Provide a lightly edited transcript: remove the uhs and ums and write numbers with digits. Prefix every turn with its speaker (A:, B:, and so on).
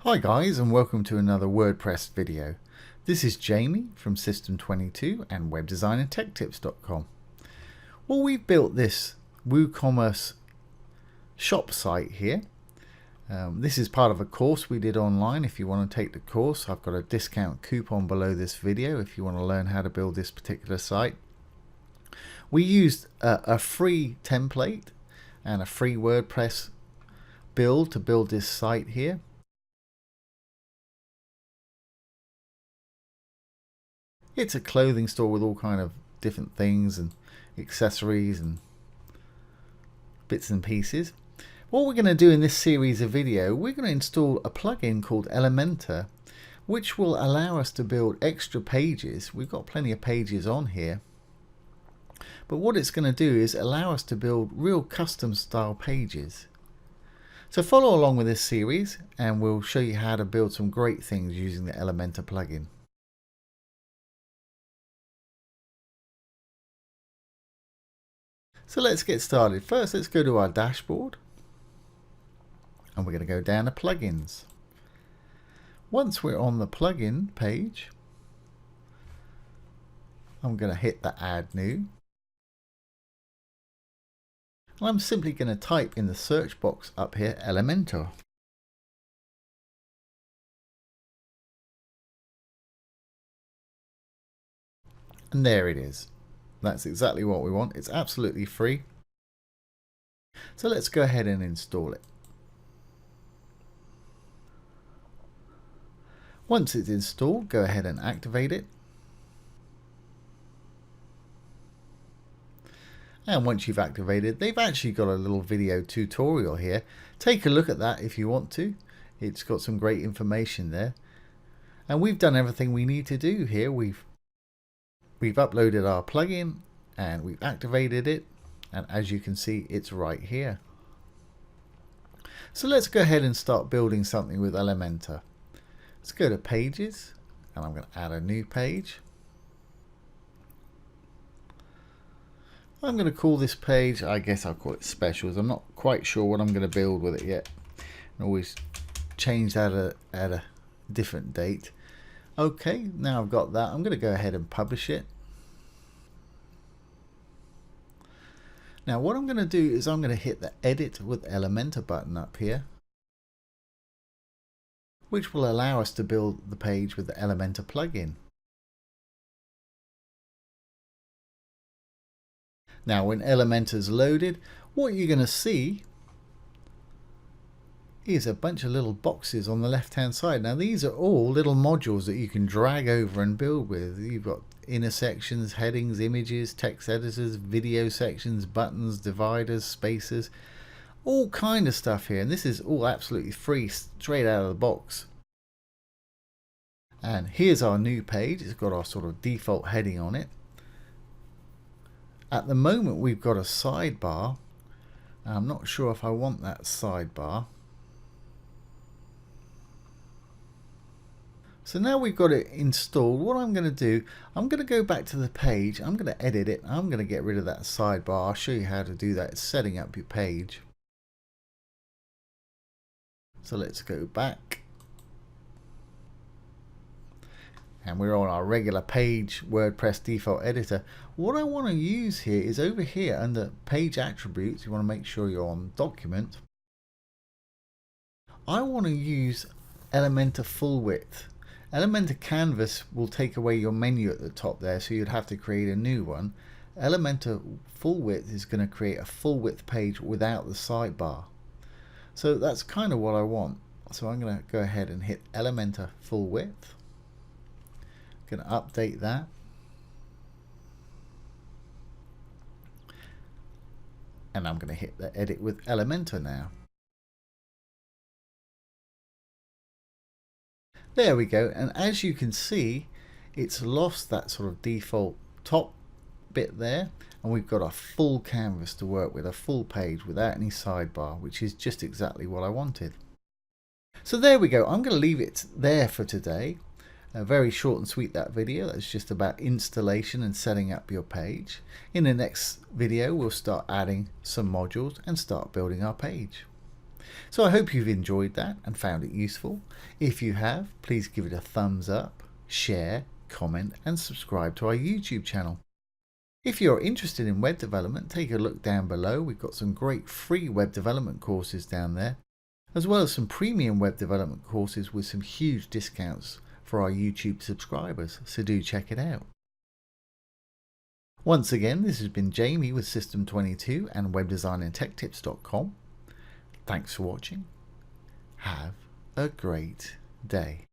A: Hi guys, and welcome to another WordPress video. This is Jamie from System22 and webdesignandtechtips.com. Well, we've built this WooCommerce shop site here. This is part of a course we did online. If you want to take the course, I've got a discount coupon below this video if you want to learn how to build this particular site. We used a free template and a free WordPress build to build this site here. It's a clothing store with all kind of different things and accessories and bits and pieces. What we're going to do in this series of video, we're going to install a plugin called Elementor, which will allow us to build extra pages. We've got plenty of pages on here. But what it's going to do is allow us to build real custom style pages. So follow along with this series and we'll show you how to build some great things using the Elementor plugin. So let's get started. First, let's go to our dashboard and we're going to go down to plugins. Once we're on the plugin page, I'm going to hit the add new. And I'm simply going to type in the search box up here, Elementor. And there it is. That's exactly what we want. It's absolutely free. So let's go ahead and install it. Once it's installed, go ahead and activate it. And once you've activated, they've actually got a little video tutorial here. Take a look at that if you want to. It's got some great information there. And we've done everything we need to do here. We've uploaded our plugin and we've activated it, and as you can see, it's right here. So let's go ahead and start building something with Elementor. Let's go to pages and I'm going to add a new page. I'm going to call this page, I guess I'll call it specials. I'm not quite sure what I'm going to build with it yet. I can always change that at a different date. Okay, now I've got that. I'm going to go ahead and publish it. Now what I'm going to do is I'm going to hit the Edit with Elementor button up here, which will allow us to build the page with the Elementor plugin. Now when Elementor's loaded, what you're going to see is a bunch of little boxes on the left hand side. Now these are all little modules that you can drag over and build with. You've got inner sections, headings, images, text editors, video sections, buttons, dividers, spacers, all kind of stuff here. And this is all absolutely free, straight out of the box. And here's our new page. It's got our sort of default heading on it. At the moment we've got a sidebar. I'm not sure if I want that sidebar. So now we've got it installed, what I'm going to do, I'm going to go back to the page, I'm going to edit it, I'm going to get rid of that sidebar. I'll show you how to do that. It's setting up your page. So let's go back. And we're on our regular page WordPress default editor. What I want to use here is over here under page attributes, you want to make sure you're on document. I want to use Elementor full width. Elementor Canvas will take away your menu at the top there, so you'd have to create a new one. Elementor full width is going to create a full width page without the sidebar. So that's kind of what I want. So I'm going to go ahead and hit Elementor full width. Going to update that. And I'm going to hit the edit with Elementor now. There we go, and as you can see, it's lost that sort of default top bit there, and we've got a full canvas to work with, a full page without any sidebar, which is just exactly what I wanted. So there we go. I'm going to leave it there for today. Very short and sweet, that video. That's just about installation and setting up your page. In the next video, we'll start adding some modules and start building our page. So I hope you've enjoyed that and found it useful. If you have, please give it a thumbs up, share, comment and subscribe to our YouTube channel. If you're interested in web development, take a look down below. We've got some great free web development courses down there, as well as some premium web development courses with some huge discounts for our YouTube subscribers, so do check it out. Once again, this has been Jamie with System22 and webdesignandtechtips.com. Thanks for watching. Have a great day.